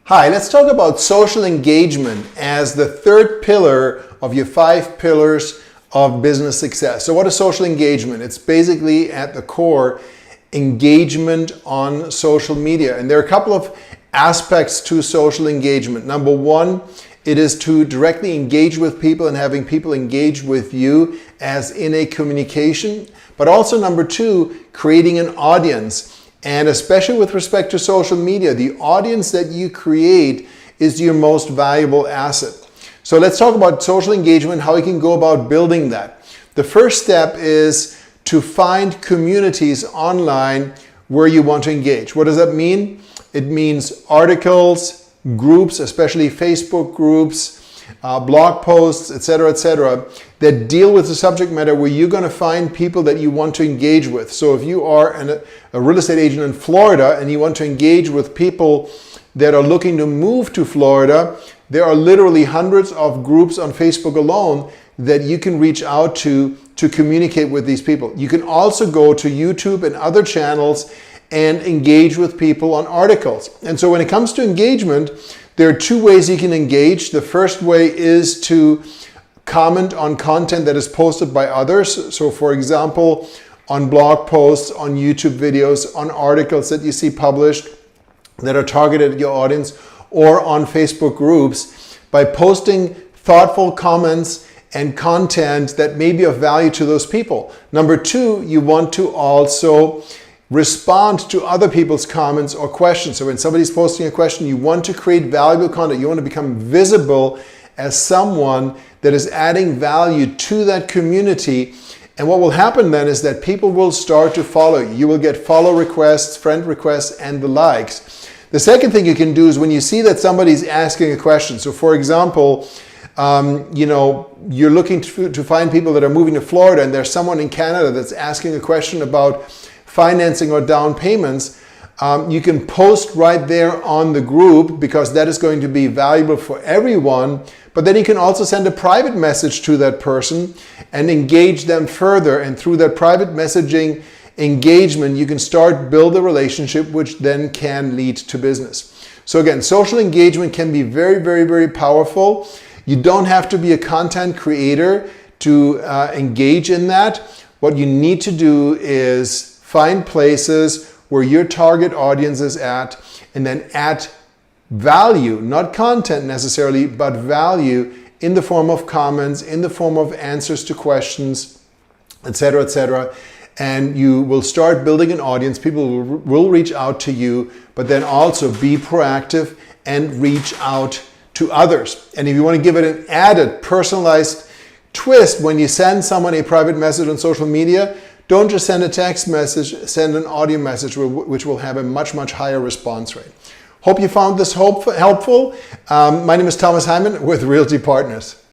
Hi, let's talk about social engagement as the third pillar of your 5 pillars of business success. So what is social engagement? It's basically at the core engagement on social media. And there are a couple of aspects to social engagement. Number one, it is to directly engage with people and having people engage with you as in a communication. But also number two, creating an audience. And especially with respect to social media, the audience that you create is your most valuable asset. So let's talk about social engagement, how you can go about building that. The first step is to find communities online where you want to engage. What does that mean? It means articles, groups, especially Facebook groups, blog posts, etc., that deal with the subject matter where you're going to find people that you want to engage with. So if you are a real estate agent in Florida and you want to engage with people that are looking to move to Florida, there are literally hundreds of groups on Facebook alone that you can reach out to communicate with these people. You can also go to YouTube and other channels and engage with people on articles. And so when it comes to engagement, there are 2 ways you can engage. The first way is to comment on content that is posted by others. So for example, on blog posts, on YouTube videos, on articles that you see published that are targeted at your audience, or on Facebook groups, by posting thoughtful comments and content that may be of value to those people. Number 2, you want to also respond to other people's comments or questions. So when somebody's posting a question, you want to create valuable content. You want to become visible as someone that is adding value to that community. And what will happen then is that people will start to follow you. You will get follow requests, friend requests, and the likes. The second thing you can do is when you see that somebody's asking a question. So for example, you're looking to find people that are moving to Florida, and there's someone in Canada that's asking a question about financing or down payments. You can post right there on the group because that is going to be valuable for everyone. But then you can also send a private message to that person and engage them further. And through that private messaging engagement, you can start build a relationship which then can lead to business. So again, social engagement can be very, very, very powerful. You don't have to be a content creator to engage in that. What you need to do is find places where your target audience is at and then add value, not content necessarily, but value in the form of comments, in the form of answers to questions, etc. And you will start building an audience. People will reach out to you, but then also be proactive and reach out to others. And if you want to give it an added personalized twist when you send someone a private message on social media, don't just send a text message, send an audio message which will have a much, much higher response rate. Hope you found this helpful. My name is Thomas Hyman with Realty Partners.